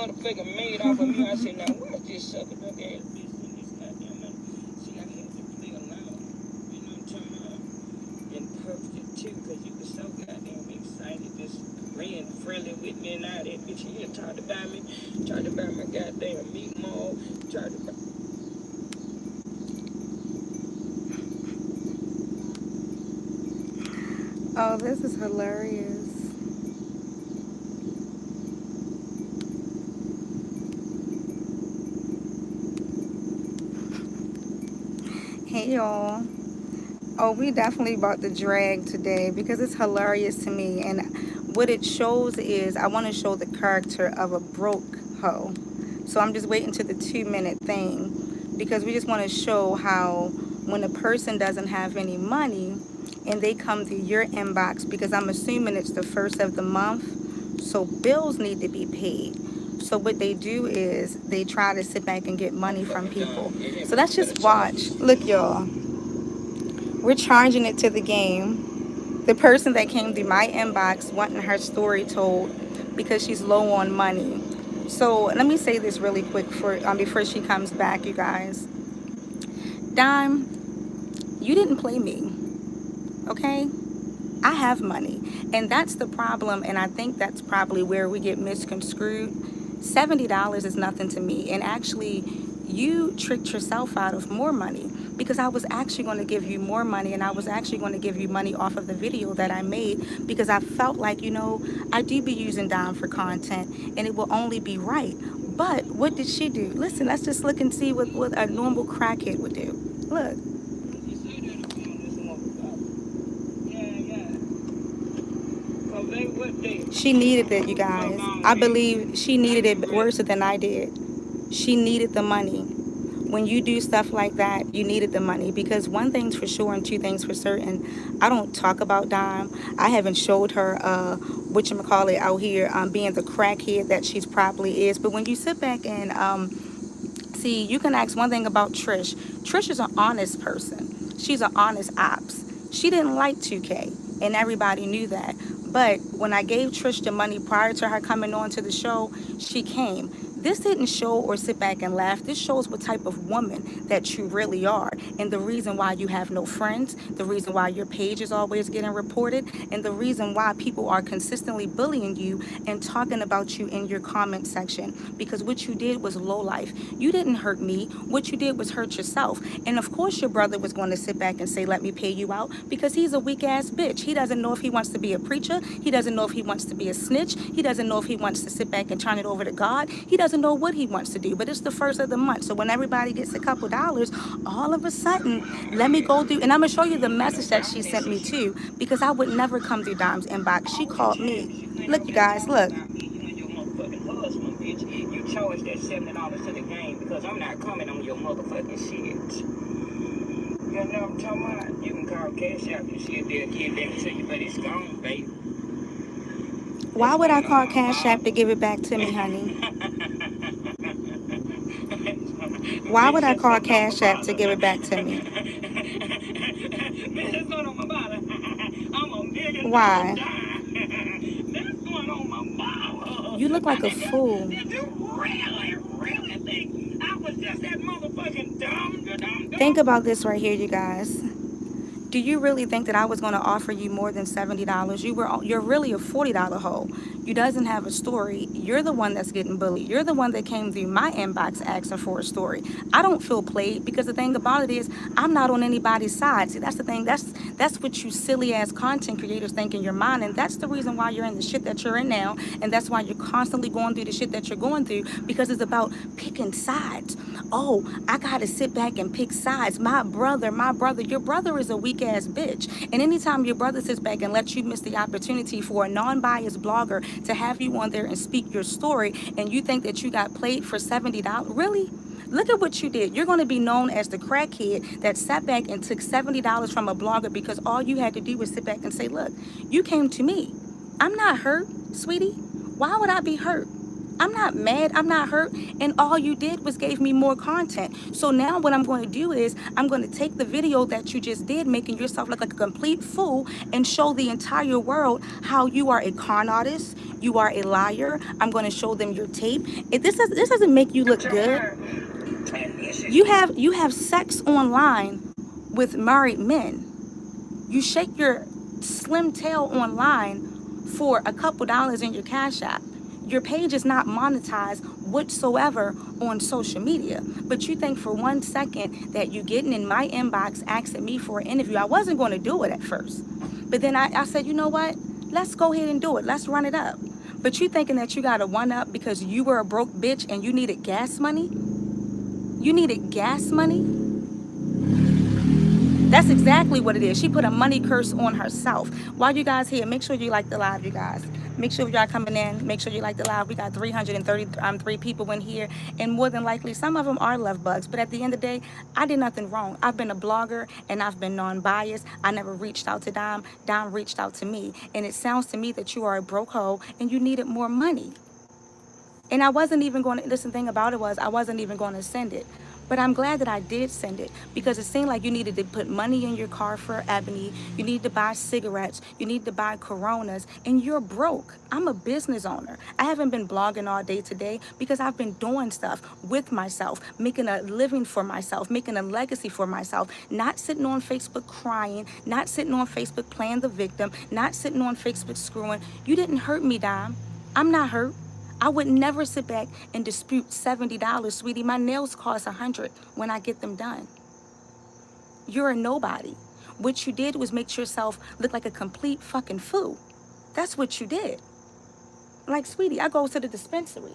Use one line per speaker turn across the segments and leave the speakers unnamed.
motherfucking made off of me. I said, now where's this sucker duck ass bitch in this goddamn money? See, I had to play along. You know what I'm talking about? And perfect too, because you was so goddamn excited, just being friendly with me and all that bitch. You talked about me, talked about my goddamn meat mall, talked about.
Oh, this is hilarious. Hey y'all. Oh, we definitely about to drag today because it's hilarious to me. And what it shows is I want to show the character of a broke hoe. So I'm just waiting to the 2-minute thing because we just want to show how when a person doesn't have any money and they come through your inbox, because I'm assuming it's the first of the month, so bills need to be paid. So what they do is they try to sit back and get money from people. So let's just watch. Look, y'all. We're charging it to the game. The person that came through my inbox wanting her story told because she's low on money. So let me say this really quick before she comes back, you guys. Dime, you didn't play me, okay? I have money, and that's the problem, and I think that's probably where we get misconstrued. $70 is nothing to me, and actually you tricked yourself out of more money because I was actually going to give you more money, and I was actually going to give you money off of the video that I made because I felt like, I do be using Dime for content, and it will only be right. But what did she do? Listen, let's just look and see what a normal crackhead would do. Look. She needed it, you guys. I believe she needed it worse than I did. She needed the money. When you do stuff like that, you needed the money because one thing's for sure and two things for certain. I don't talk about Dime. I haven't showed her whatchamacallit out here being the crackhead that she's probably is. But when you sit back and see, you can ask one thing about Trish. Trish is an honest person. She's an honest ops. She didn't like 2K, and everybody knew that. But when I gave Trish the money prior to her coming on to the show, she came. This didn't show or sit back and laugh. This shows what type of woman that you really are, and the reason why you have no friends, the reason why your page is always getting reported, and the reason why people are consistently bullying you and talking about you in your comment section. Because what you did was low life. You didn't hurt me. What you did was hurt yourself. And of course your brother was going to sit back and say, let me pay you out, because he's a weak ass bitch. He doesn't know if he wants to be a preacher. He doesn't know if he wants to be a snitch. He doesn't know if he wants to sit back and turn it over to God. He doesn't know what he wants to do. But it's the first of the month. So when everybody gets a couple dollars, all of a sudden, let me go through. And I'm going to show you the message that she sent me too, because I would never come through Dime's inbox. She called me. Look, you guys, look.
You charge that $70 to the game because I'm not coming on your motherfucking shit. You know what I'm talking about? You can call Cash App and see if they'll give that to you, but it's gone, baby.
Why would I call Cash App to give it back to me, honey? Why would I call Cash App to give it back to me? Why? You look like a fool. Think about this right here, you guys. Do you really think that I was going to offer you more than $70? You're really a $40 hoe. You doesn't have a story. You're the one that's getting bullied. You're the one that came through my inbox asking for a story. I don't feel played because the thing about it is I'm not on anybody's side. See, that's the thing. That's what you silly ass content creators think in your mind, and that's the reason why you're in the shit that you're in now, and that's why you're constantly going through the shit that you're going through, because it's about picking sides. Oh, I gotta sit back and pick sides. My brother, your brother is a weak ass bitch. And anytime your brother sits back and lets you miss the opportunity for a non-biased blogger to have you on there and speak your story, and you think that you got played for $70, really? Look at what you did. You're going to be known as the crackhead that sat back and took $70 from a blogger because all you had to do was sit back and say, look, you came to me. I'm not hurt, sweetie. Why would I be hurt? I'm not mad, I'm not hurt, and all you did was gave me more content. So now what I'm going to do is I'm going to take the video that you just did, making yourself look like a complete fool, and show the entire world how you are a con artist, you are a liar. I'm going to show them your tape. If this doesn't make you look good. You have sex online with married men. You shake your slim tail online for a couple dollars in your Cash App. Your page is not monetized whatsoever on social media. But you think for 1 second that you getting in my inbox asking me for an interview. I wasn't going to do it at first. But then I said, you know what? Let's go ahead and do it. Let's run it up. But you thinking that you got a one up because you were a broke bitch and you needed gas money? You needed gas money? That's exactly what it is. She put a money curse on herself. While you guys here, make sure you like the live, you guys. Make sure y'all coming in. Make sure you like the live. We got 333 people in here. And more than likely, some of them are love bugs. But at the end of the day, I did nothing wrong. I've been a blogger and I've been non-biased. I never reached out to Dom. Dom reached out to me. And it sounds to me that you are a broke hoe and you needed more money. And I wasn't even going to, listen, the thing about it was I wasn't even going to send it. But I'm glad that I did send it because it seemed like you needed to put money in your car for Ebony. You need to buy cigarettes. You need to buy Coronas. And you're broke. I'm a business owner. I haven't been blogging all day today because I've been doing stuff with myself, making a living for myself, making a legacy for myself, not sitting on Facebook crying, not sitting on Facebook playing the victim, not sitting on Facebook screwing. You didn't hurt me, Dom. I'm not hurt. I would never sit back and dispute $70, sweetie. My nails cost $100 when I get them done. You're a nobody. What you did was make yourself look like a complete fucking fool. That's what you did. Like, sweetie, I go to the dispensary.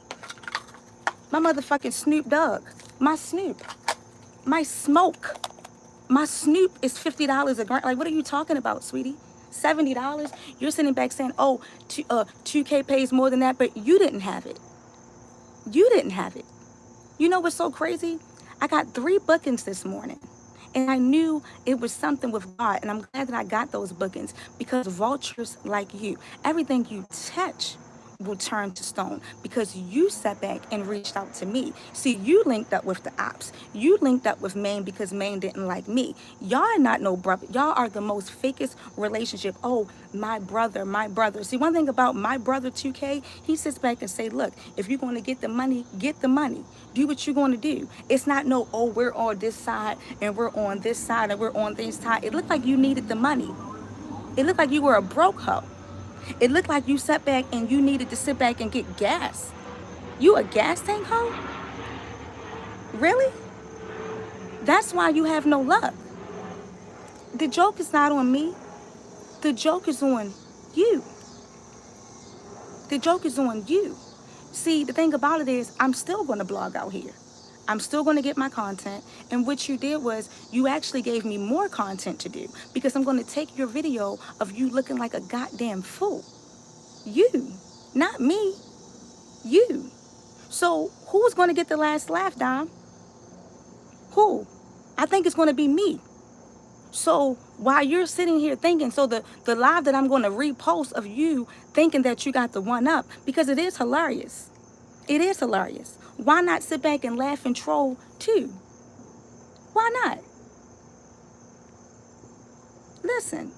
My motherfucking Snoop Dogg. My Snoop. My smoke. My Snoop is $50 a gram. Like, what are you talking about, sweetie? $70? You're sitting back saying, oh, 2K pays more than that, but you didn't have it. You didn't have it. You know what's so crazy? I got 3 bookings this morning, and I knew it was something with God, and I'm glad that I got those bookings because vultures like you, everything you touch will turn to stone because you sat back and reached out to me. See, you linked up with the ops. You linked up with Maine because Maine didn't like me. Y'all are not no brother. Y'all are the most fakest relationship. Oh, my brother, my brother. See, one thing about my brother 2K, he sits back and say, look, if you're going to get the money, get the money. Do what you're going to do. It's not no, oh, we're on this side and we're on this side and we're on this side. It looked like you needed the money. It looked like you were a broke hoe. It looked like you sat back and you needed to sit back and get gas. You a gas tank hoe? Really? That's why you have no luck. The joke is not on me. The joke is on you. The joke is on you. See, the thing about it is I'm still going to blog out here. I'm still going to get my content. And what you did was you actually gave me more content to do because I'm going to take your video of you looking like a goddamn fool. You, not me. You. So who's going to get the last laugh, Dom? Who? I think it's going to be me. So while you're sitting here thinking, so the live that I'm going to repost of you thinking that you got the one up, because it is hilarious. It is hilarious. Why not sit back and laugh and troll too? Why not? Listen.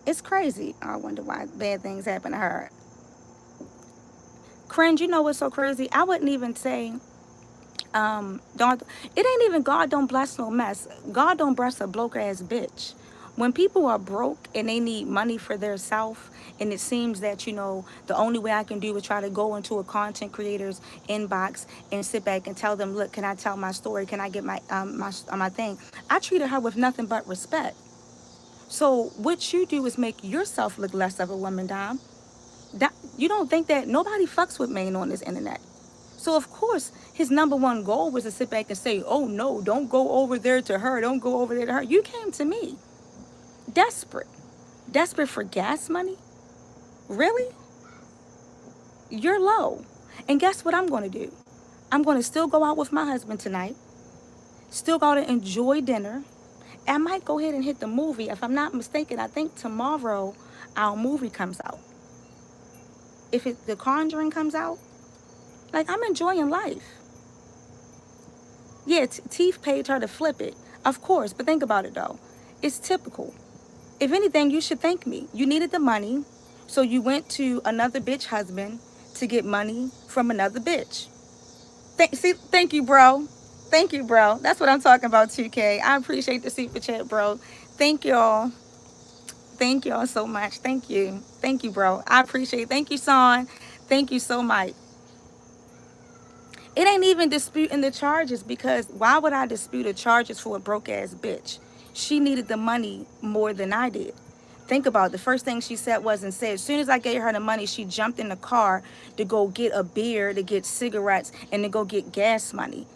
It's crazy. I wonder why bad things happen to her. Cringe, you know what's so crazy? I wouldn't even say, don't, it ain't even God don't bless no mess. God don't bless a broke ass bitch. When people are broke and they need money for their self, and it seems that, you know, the only way I can do is try to go into a content creator's inbox and sit back and tell them, look, can I tell my story? Can I get my my thing? I treated her with nothing but respect. So what you do is make yourself look less of a woman, Dom. You don't think that nobody fucks with Maine on this internet. So of course, his number one goal was to sit back and say, oh no, don't go over there to her. Don't go over there to her. You came to me. Desperate. Desperate for gas money? Really? You're low. And guess what I'm going to do? I'm going to still go out with my husband tonight. Still go out and enjoy dinner. I might go ahead and hit the movie. If I'm not mistaken, I think tomorrow our movie comes out. if The Conjuring comes out, like, I'm enjoying life. Yeah, Teeth paid her to flip it, of course, but think about it though. It's typical. If anything, you should thank me. You needed the money, so you went to another bitch husband to get money from another bitch. Thank you, bro. Thank you, bro. That's what I'm talking about, 2K. I appreciate the super chat, bro. Thank y'all. Thank y'all so much. Thank you. Thank you, bro. I appreciate it. Thank you, Son. Thank you so much. It ain't even disputing the charges, because why would I dispute the charges for a broke ass bitch? She needed the money more than I did. Think about it. The first thing she said was, and said, as soon as I gave her the money, she jumped in the car to go get a beer, to get cigarettes, and to go get gas money.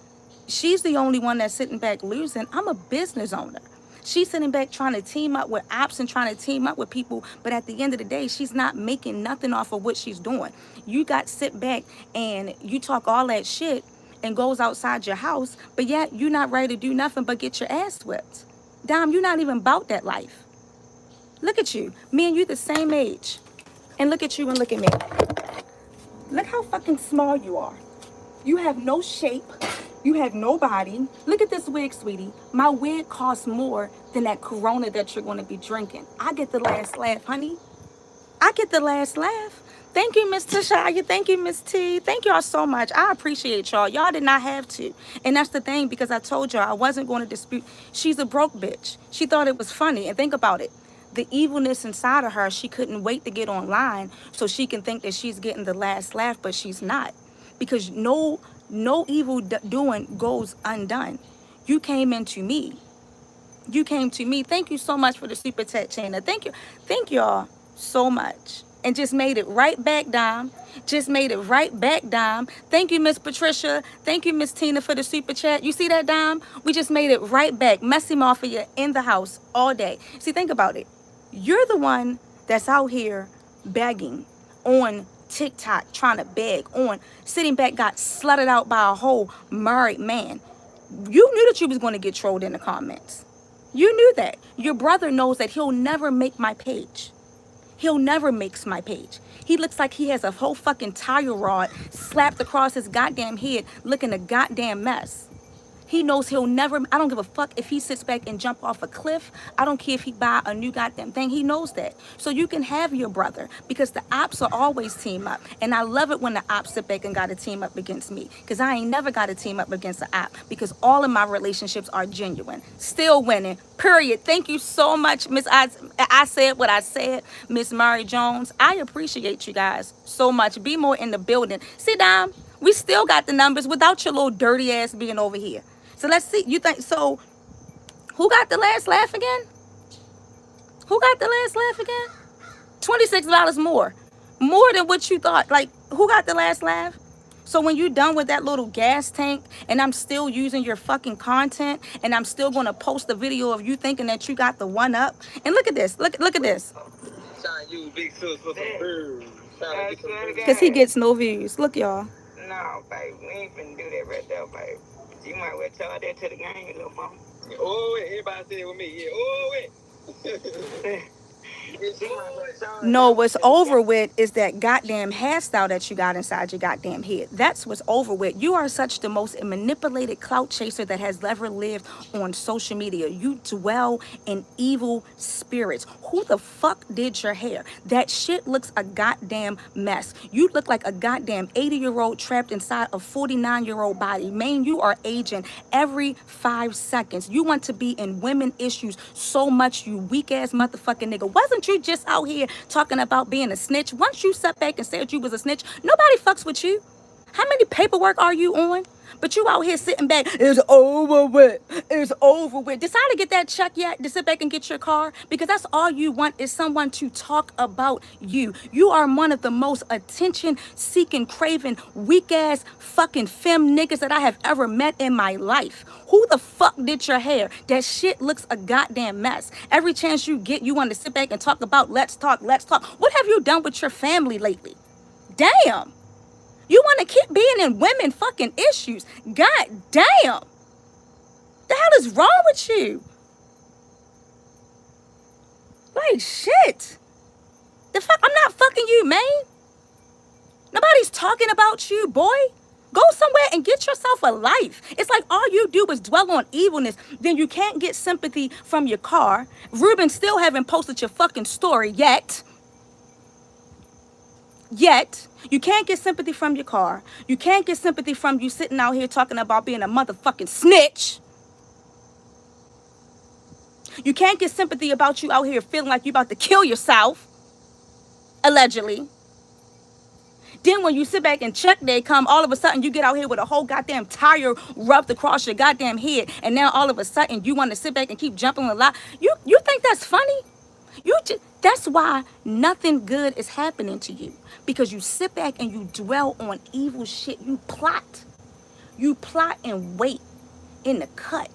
She's the only one that's sitting back losing. I'm a business owner. She's sitting back trying to team up with ops and trying to team up with people, but at the end of the day, she's not making nothing off of what she's doing. You got sit back and you talk all that shit and goes outside your house, but yet you're not ready to do nothing but get your ass whipped. Dom, you're not even about that life. Look at you. Me and you the same age. And look at you and look at me. Look how fucking small you are. You have no shape. You have no body. Look at this wig, sweetie. My wig costs more than that Corona that you're going to be drinking. I get the last laugh, honey. I get the last laugh. Thank you, Miss Tashaya. Thank you, Miss T. Thank y'all so much. I appreciate y'all. Y'all did not have to. And that's the thing, because I told y'all I wasn't going to dispute. She's a broke bitch. She thought it was funny. And think about it. The evilness inside of her, she couldn't wait to get online so she can think that she's getting the last laugh, but she's not. Because no evil doing goes undone. You came into me. You came to me. Thank you so much for the super chat, Chana. Thank you. Thank y'all so much. And just made it right back, Dom. Just made it right back, Dom. Thank you, Miss Patricia. Thank you, Miss Tina, for the super chat. You see that, Dom? We just made it right back. Messy Mafia in the house all day. See, think about it. You're the one that's out here begging on TikTok, trying to beg on, sitting back, got slutted out by a whole married man. You knew that you was going to get trolled in the comments. You knew that. Your brother knows that he'll never make my page. He'll never makes my page. He looks like he has a whole fucking tire rod slapped across his goddamn head, looking a goddamn mess. He knows he'll never, I don't give a fuck if he sits back and jump off a cliff. I don't care if he buy a new goddamn thing. He knows that. So you can have your brother, because the ops will always team up. And I love it when the ops sit back and got to team up against me, because I ain't never got to team up against the op, because all of my relationships are genuine. Still winning, period. Thank you so much, Miss I said what I said, Miss Mary Jones. I appreciate you guys so much. Be more in the building. Sit down. We still got the numbers without your little dirty ass being over here. So let's see. You think so? Who got the last laugh again? Who got the last laugh again? $26 more. More than what you thought. Like, who got the last laugh? So when you're done with that little gas tank, and I'm still using your fucking content, and I'm still going to post a video of you thinking that you got the one up. And look at this. Look at this. Because he gets no views. Look, y'all.
No, babe. We ain't finna do that right there, babe. You might well tell that to the gang, little mama. Oh, wait. Everybody say it with me. Yeah. Oh, wait.
No, what's over with is that goddamn hairstyle that you got inside your goddamn head. That's what's over with. You are such the most manipulated clout chaser that has ever lived on social media. You dwell in evil spirits. Who the fuck did your hair? That shit looks a goddamn mess. You look like a goddamn 80-year-old trapped inside a 49-year-old body. Man, you are aging every 5 seconds. You want to be in women issues so much, you weak ass motherfucking nigga. Wasn't you just out here talking about being a snitch? Once you sat back and said you was a snitch, nobody fucks with you. How many paperwork are you on? But you out here sitting back, it's over with. It's over with. Decide to get that check yet to sit back and get your car? Because that's all you want, is someone to talk about you. You are one of the most attention-seeking, craving, weak-ass fucking femme niggas that I have ever met in my life. Who the fuck did your hair? That shit looks a goddamn mess. Every chance you get, you want to sit back and talk about let's talk, let's talk. What have you done with your family lately? Damn. You want to keep being in women fucking issues. God damn. The hell is wrong with you? Like, shit. The fuck? I'm not fucking you, man. talking about you, boy. Go somewhere and get yourself a life. It's like all you do is dwell on evilness. Then you can't get sympathy from your car. Ruben still haven't posted your fucking story yet. You can't get sympathy from your car. You can't get sympathy from you sitting out here talking about being a motherfucking snitch. You can't get sympathy about you out here feeling like you about to kill yourself, allegedly. Then when you sit back and check day come, all of a sudden you get out here with a whole goddamn tire rubbed across your goddamn head, and now all of a sudden you want to sit back and keep jumping a lot. You think that's funny? That's why nothing good is happening to you, because you sit back and you dwell on evil shit. You plot and wait in the cut.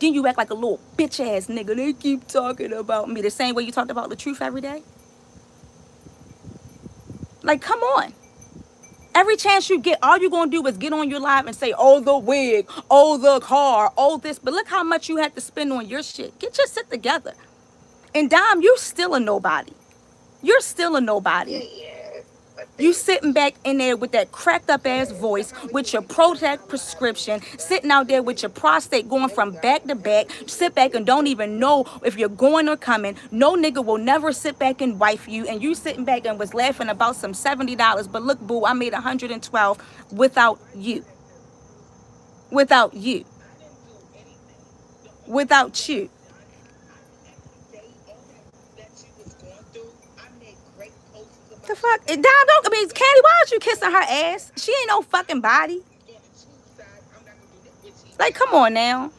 Then you act like a little bitch ass nigga. They keep talking about me the same way you talked about the truth every day. Like, come on. Every chance you get, all you're going to do is get on your live and say, oh, the wig, oh, the car, oh, this. But look how much you had to spend on your shit. Get your shit together. And Dom, you still a nobody. You're still a nobody. You sitting back in there with that cracked up ass voice, with your Prozac prescription, sitting out there with your prostate going from back to back. Sit back and don't even know if you're going or coming. No nigga will never sit back and wife you. And you sitting back and was laughing about some $70. But look, boo, I made 112 without you. Without you. Without you. The fuck? Dom, don't, I mean, Candy, why aren't you kissing her ass? She ain't no fucking body. Like, come on now.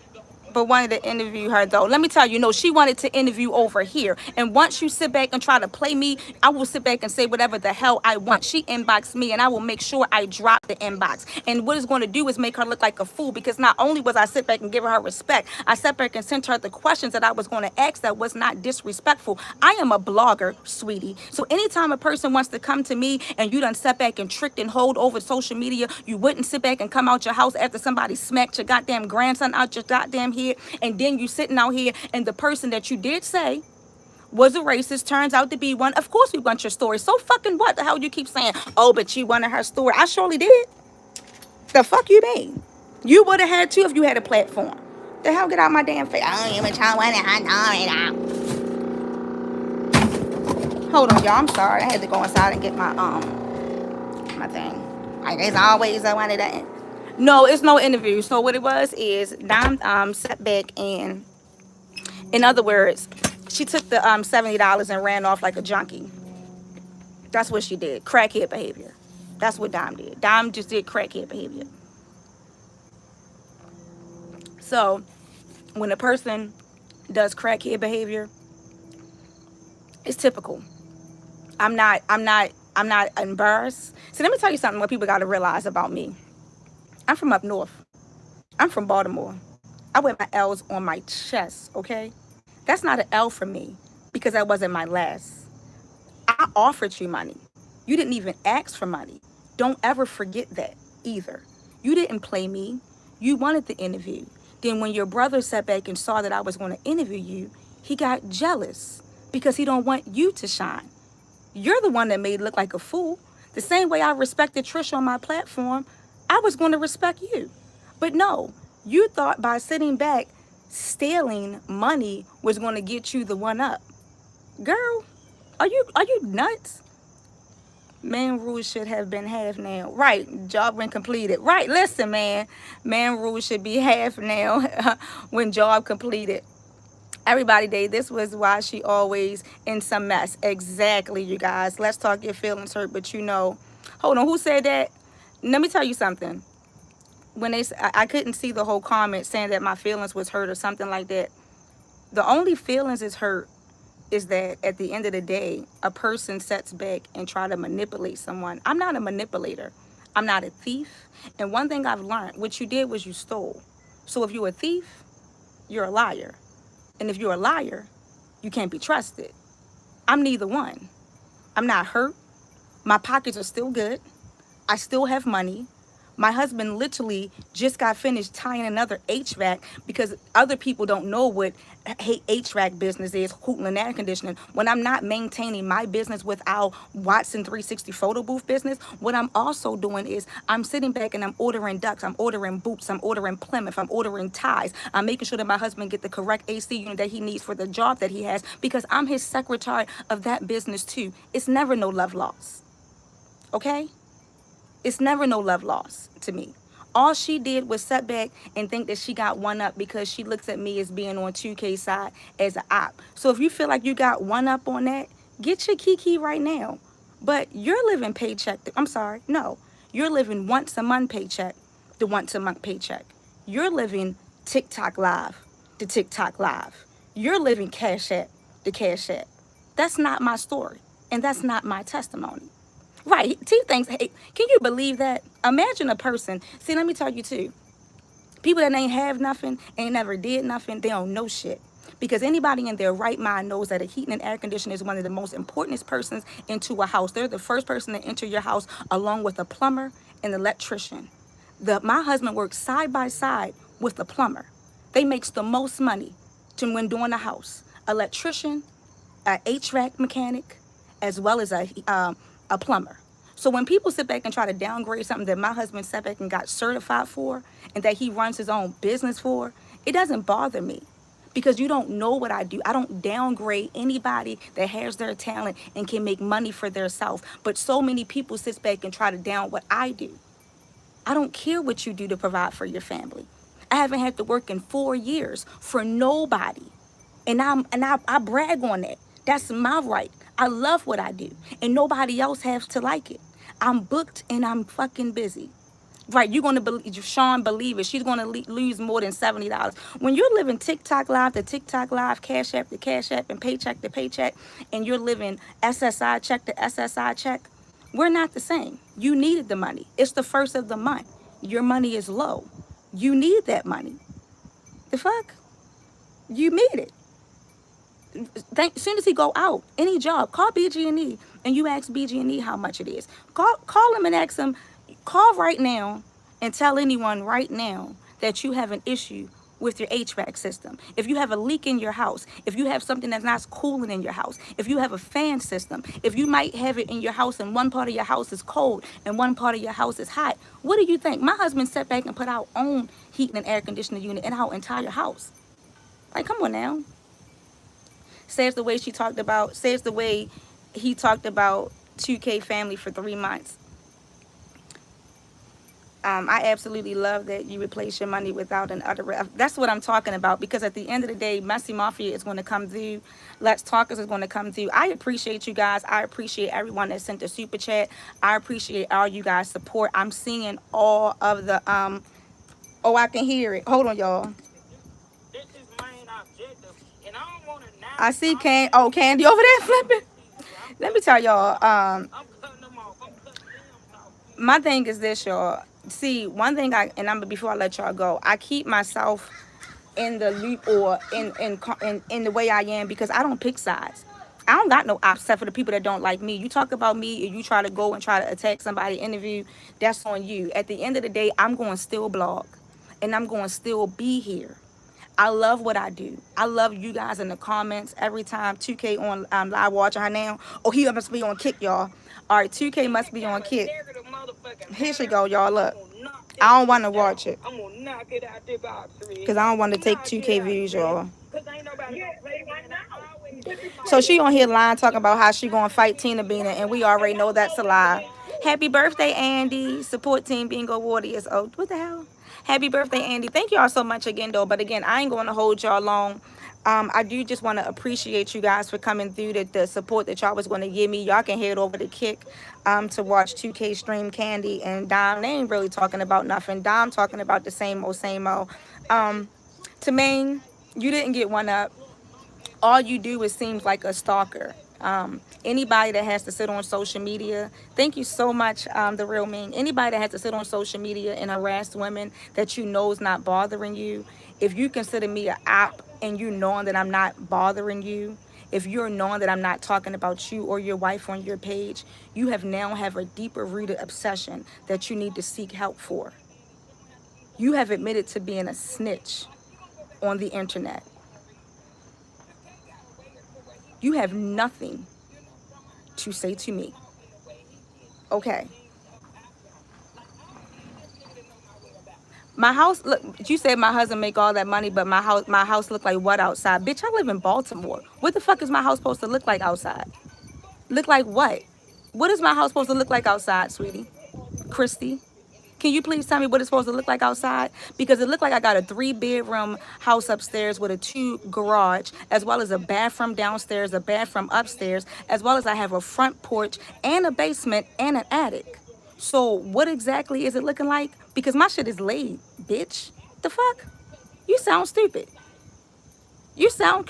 But wanted to interview her, though. Let me tell you, no, she wanted to interview over here. And once you sit back and try to play me, I will sit back and say whatever the hell I want. She inboxed me, and I will make sure I drop the inbox. And what it's going to do is make her look like a fool, because not only was I sit back and give her respect, I sat back and sent her the questions that I was going to ask that was not disrespectful. I am a blogger, sweetie. So anytime a person wants to come to me and you done sat back and tricked and hold over social media, you wouldn't sit back and come out your house after somebody smacked your goddamn grandson out your goddamn head. And then you sitting out here, and the person that you did say was a racist turns out to be one. Of course we want your story. So fucking what the hell you keep saying, oh, but you wanted her story? I surely did. The fuck you mean? You would have had to if you had a platform. The hell, get out my damn face. I don't even try to want it. Hold on, y'all. I'm sorry. I had to go inside and get my my thing. Like, there's always I wanted that. No, it's no interview. So what it was is Dom sat back and, in other words, she took the $70 and ran off like a junkie. That's what she did. Crackhead behavior. That's what Dom did. Dom just did crackhead behavior. So when a person does crackhead behavior, it's typical. I'm not embarrassed. So let me tell you something what people got to realize about me. I'm from up north. I'm from Baltimore. I wear my L's on my chest, okay? That's not an L for me because that wasn't my last. I offered you money. You didn't even ask for money. Don't ever forget that either. You didn't play me. You wanted the interview. Then when your brother sat back and saw that I was going to interview you, he got jealous because he don't want you to shine. You're the one that made it look like a fool. The same way I respected Trish on my platform, I was going to respect you. But no, you thought by sitting back, stealing money was going to get you the one up. Girl, are you nuts? Man rules should have been half now. Right, job when completed. Right, listen, man. Man rules should be half now when job completed. Everybody day, this was why she always in some mess. Exactly, you guys. Let's talk your feelings hurt, but you know. Hold on, who said that? Let me tell you something. When I couldn't see the whole comment saying that my feelings was hurt or something like that. The only feelings is hurt is that at the end of the day, a person sets back and try to manipulate someone. I'm not a manipulator. I'm not a thief. And one thing I've learned, what you did was you stole. So if you're a thief, you're a liar. And if you're a liar, you can't be trusted. I'm neither one. I'm not hurt. My pockets are still good. I still have money. My husband literally just got finished tying another HVAC because other people don't know what HVAC business is, cooling and air conditioning. When I'm not maintaining my business with our Watson 360 photo booth business, what I'm also doing is I'm sitting back and I'm ordering ducts, I'm ordering boots, I'm ordering Plymouth, I'm ordering ties. I'm making sure that my husband get the correct AC unit that he needs for the job that he has because I'm his secretary of that business too. It's never no love loss. Okay? It's never no love loss to me. All she did was sit back and think that she got one up because she looks at me as being on 2K side as an op. So if you feel like you got one up on that, get your kiki right now. But you're living paycheck. I'm sorry, no. You're living once a month paycheck to once a month paycheck. You're living TikTok live to TikTok live. You're living Cash App to Cash App. That's not my story, and that's not my testimony. Right. T thinks, hey, can you believe that? Imagine a person. See, let me tell you too. People that ain't have nothing, ain't never did nothing, they don't know shit. Because anybody in their right mind knows that a heating and air conditioner is one of the most important persons into a house. They're the first person to enter your house along with a plumber and electrician. My husband works side by side with the plumber. They makes the most money when doing the house. Electrician, a HVAC mechanic, as well as a plumber. So when people sit back and try to downgrade something that my husband sat back and got certified for and that he runs his own business for, it doesn't bother me because you don't know what I do. I don't downgrade anybody that has their talent and can make money for themselves. But so many people sit back and try to down what I do. I don't care what you do to provide for your family. I haven't had to work in 4 years for nobody. And I brag on that. That's my right. I love what I do. And nobody else has to like it. I'm booked and I'm fucking busy. Right, you're going to believe, Sean believe it. She's going to lose more than $70. When you're living TikTok live to TikTok live, Cash App to Cash App, and paycheck to paycheck, and you're living SSI check to SSI check, we're not the same. You needed the money. It's the first of the month. Your money is low. You need that money. The fuck? You need it. As soon as he go out, any job, call BG&E and you ask BG&E how much it is. Call him and ask him, call right now and tell anyone right now that you have an issue with your HVAC system. If you have a leak in your house, if you have something that's not cooling in your house, if you have a fan system, if you might have it in your house and one part of your house is cold and one part of your house is hot, what do you think? My husband sat back and put our own heating and air conditioning unit in our entire house. Like, come on now. Says the way he talked about 2K family for 3 months. I absolutely love that you replace your money without an utter. That's what I'm talking about, because at the end of the day, Messy Mafia is going to come through. Let's Talkers is going to come through. I appreciate you guys. I appreciate everyone that sent the super chat. I appreciate all you guys' support. I'm seeing all of the oh, I can hear it. Hold on, y'all.
This is main objective, and I don't want to now.
I see Candy over there flipping. Let me tell y'all.
I'm cutting them off. I'm cutting them off.
My thing is this, y'all. See, one thing before I let y'all go, I keep myself in the loop or in the way I am because I don't pick sides. I don't got no offset for the people that don't like me. You talk about me and you try to go and try to attack somebody, interview, that's on you. At the end of the day, I'm going to still blog and I'm going to still be here. I love what I do. I love you guys in the comments every time. 2K on live watching her now. Oh, he must be on Kick, y'all. All right, 2K must be on Kick. Here she go, y'all. Look, I don't want to watch it
I'm gonna knock it out the box,
because I don't want to take 2K views, y'all. So she on here lying, talking about how she gonna fight Tina Bina, and we already know that's a lie. Happy birthday, Andy. Support Team Bingo Warriors. Oh, what the hell? Happy birthday, Andy. Thank y'all so much again, though. But again, I ain't going to hold y'all long. I do just want to appreciate you guys for coming through, the support that y'all was going to give me. Y'all can head over to Kick to watch 2K stream Candy and Dom. They ain't really talking about nothing. Dom talking about the same old, same old. Tamaine, you didn't get one up. All you do is seems like a stalker. Anybody that has to sit on social media, thank you so much, The Real Mean. Anybody that has to sit on social media and harass women that you know is not bothering you, if you consider me an op and you knowing that I'm not bothering you, if you're knowing that I'm not talking about you or your wife on your page, you have now have a deeper rooted obsession that you need to seek help for. You have admitted to being a snitch on the internet. You have nothing to say to me. Okay. My house, look, you said my husband make all that money, but my house look like what outside? Bitch, I live in Baltimore. What the fuck is my house supposed to look like outside? Look like what? What is my house supposed to look like outside, sweetie? Christy? Can you please tell me what it's supposed to look like outside? Because it looked like I got a 3-bedroom house upstairs with a 2 garage, as well as a bathroom downstairs, a bathroom upstairs, as well as I have a front porch and a basement and an attic. So what exactly is it looking like? Because my shit is laid, bitch. The fuck? You sound stupid. You sound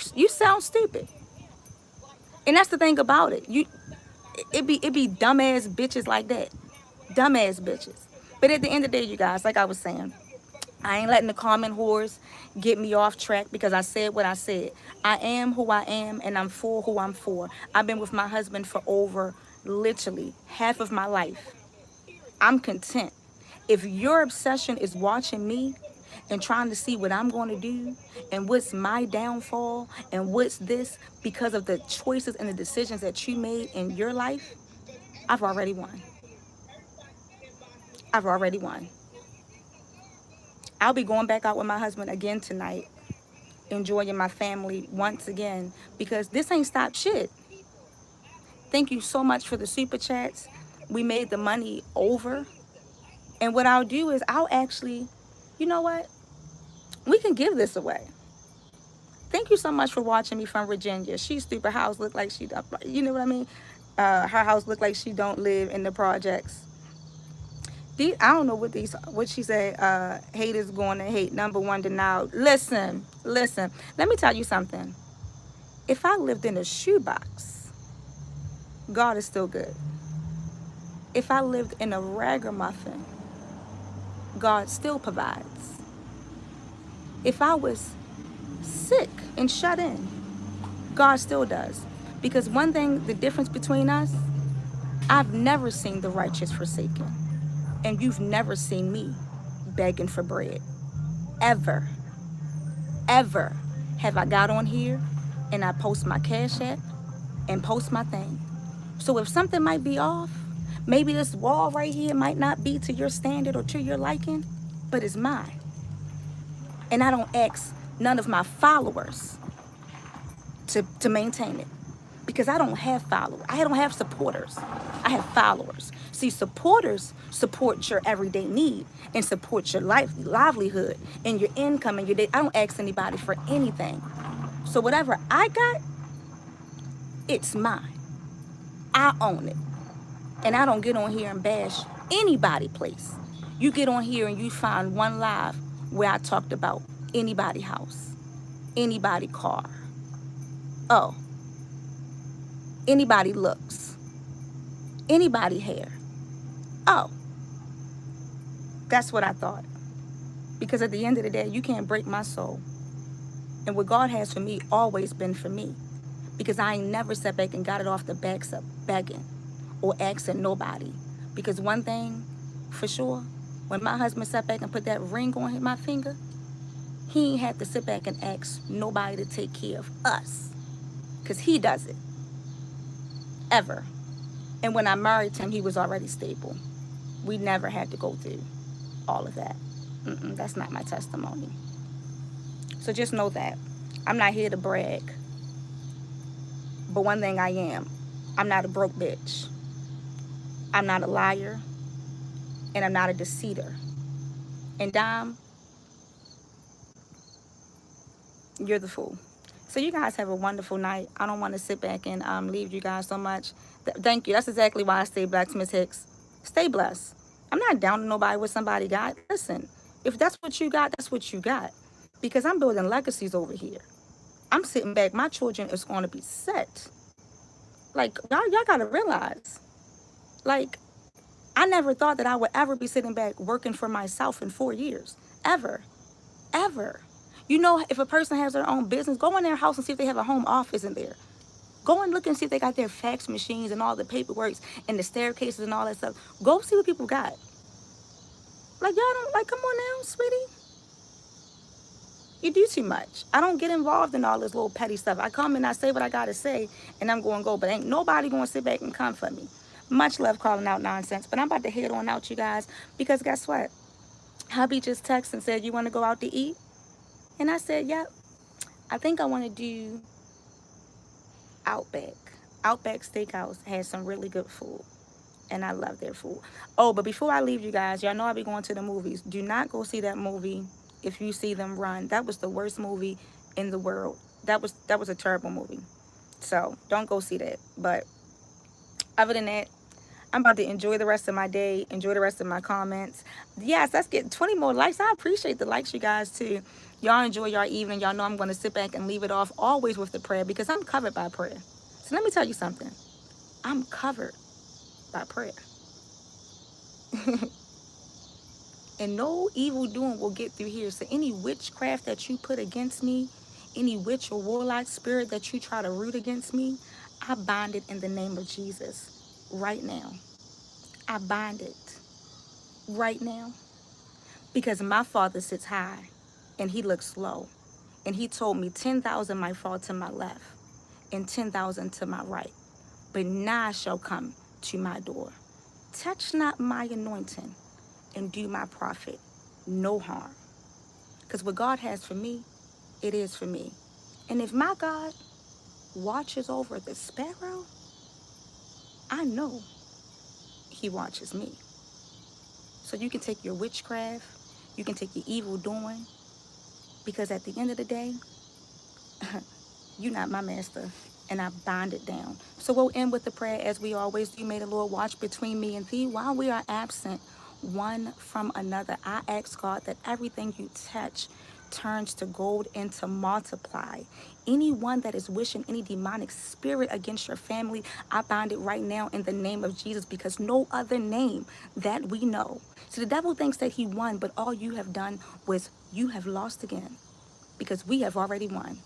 stupid. And that's the thing about it. It be dumbass bitches like that. Dumbass bitches. But at the end of the day, you guys, like I was saying, I ain't letting the comment whores get me off track because I said what I said. I am who I am and I'm for who I'm for. I've been with my husband for over literally half of my life. I'm content. If your obsession is watching me and trying to see what I'm going to do and what's my downfall and what's this because of the choices and the decisions that you made in your life, I've already won. I've already won. I'll be going back out with my husband again tonight, enjoying my family once again, because this ain't stopped shit. Thank you so much for the super chats. We made the money over. And what I'll do is I'll actually, you know what? We can give this away. Thank you so much for watching me from Virginia. She's stupid house look like she don't, you know what I mean? Her house look like she don't live in the projects. I don't know what she said, haters going to hate, number one denial. Listen, let me tell you something. If I lived in a shoebox, God is still good. If I lived in a ragamuffin, God still provides. If I was sick and shut in, God still does. Because one thing, the difference between us, I've never seen the righteous forsaken. And you've never seen me begging for bread. Ever have I got on here and I post my Cash App and post my thing. So if something might be off, maybe this wall right here might not be to your standard or to your liking, but it's mine. And I don't ask none of my followers to maintain it. Because I don't have followers. I don't have supporters. I have followers. See, supporters support your everyday need and support your livelihood and your income and your day. I don't ask anybody for anything. So whatever I got, it's mine. I own it. And I don't get on here and bash anybody place. You get on here and you find one live where I talked about anybody house, anybody car. Oh. Anybody looks, anybody hair. Oh, that's what I thought. Because at the end of the day, you can't break my soul. And what God has for me always been for me. Because I ain't never sat back and got it off the backs of begging or asking nobody. Because one thing for sure, when my husband sat back and put that ring on my finger, he ain't had to sit back and ask nobody to take care of us. Because he does it. Ever. And when I married him, he was already stable. We never had to go through all of that. That's not my testimony. So just know that. I'm not here to brag. But one thing I am, I'm not a broke bitch. I'm not a liar. And I'm not a deceiver. And Dom, you're the fool. So you guys have a wonderful night. I don't want to sit back and leave you guys so much. Thank you. That's exactly why I stay blessed, Miss Hicks. Stay blessed. I'm not down to nobody what somebody got. Listen, if that's what you got, that's what you got. Because I'm building legacies over here. I'm sitting back. My children is going to be set. Like, y'all got to realize. Like, I never thought that I would ever be sitting back working for myself in 4 years. Ever. You know, if a person has their own business, go in their house and see if they have a home office in there. Go and look and see if they got their fax machines and all the paperwork and the staircases and all that stuff. Go see what people got. Like, y'all don't, like, come on now, sweetie. You do too much. I don't get involved in all this little petty stuff. I come and I say what I gotta say, and I'm going to go. But ain't nobody going to sit back and comfort me. Much love calling out nonsense. But I'm about to head on out, you guys, because guess what? Hubby just texted and said, you want to go out to eat? And I said, yep. I think I want to do Outback. Outback Steakhouse has some really good food. And I love their food. Oh, but before I leave you guys, y'all know I be going to the movies. Do not go see that movie if you see them run. That was the worst movie in the world. That was a terrible movie. So don't go see that. But other than that, I'm about to enjoy the rest of my day, enjoy the rest of my comments. Yes, let's get 20 more likes. I appreciate the likes, you guys, too. Y'all enjoy your evening. Y'all know I'm going to sit back and leave it off always with the prayer because I'm covered by prayer. So let me tell you something. I'm covered by prayer. And no evil doing will get through here. So any witchcraft that you put against me, any witch or warlock spirit that you try to root against me, I bind it in the name of Jesus right now. I bind it right now. Because my Father sits high and he looks low. And he told me 10,000 might fall to my left and 10,000 to my right. But nigh shall come to my door. Touch not my anointing and do my prophet no harm. Because what God has for me, it is for me. And if my God watches over the sparrow, I know he watches me. So you can take your witchcraft, you can take your evil doing, because at the end of the day, you're not my master, and I bind it down. So we'll end with the prayer as we always do. May the Lord watch between me and thee while we are absent one from another. I ask God that everything you touch turns to gold and to multiply. Anyone that is wishing any demonic spirit against your family, I bind it right now in the name of Jesus, because no other name that we know. So the devil thinks that he won, but all you have done was you have lost again, because we have already won.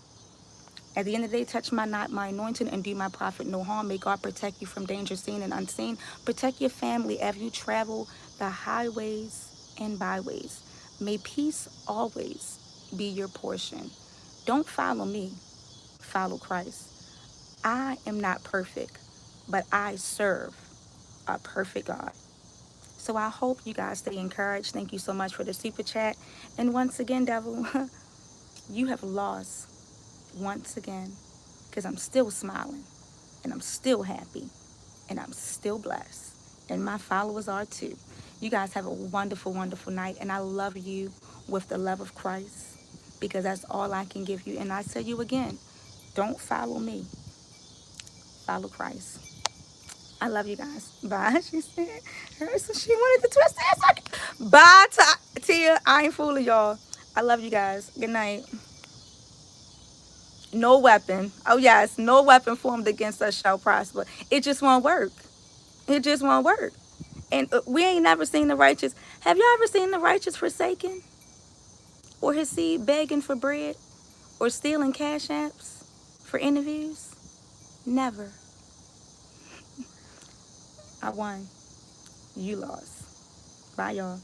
At the end of the day, touch my not my anointing and do my prophet no harm. May God protect you from danger seen and unseen. Protect your family as you travel the highways and byways. May peace always be your portion. Don't follow me, follow Christ. I am not perfect, but I serve a perfect God. So I hope you guys stay encouraged. Thank you so much for the super chat. And once again, devil, you have lost once again, because I'm still smiling and I'm still happy and I'm still blessed, and my followers are too. You guys have a wonderful, wonderful night, and I love you with the love of Christ, because that's all I can give you. And I tell you again, don't follow me, follow Christ. I love you guys. Bye. She said so she wanted to twist it. Bye, Tia. I ain't fooling y'all. I love you guys. Good night. No weapon. Oh, yes. No weapon formed against us shall prosper. It just won't work. It just won't work. And we ain't never seen the righteous. Have y'all ever seen the righteous forsaken? Or his seed begging for bread? Or stealing cash apps for interviews? Never. I won. You lost. Bye, y'all.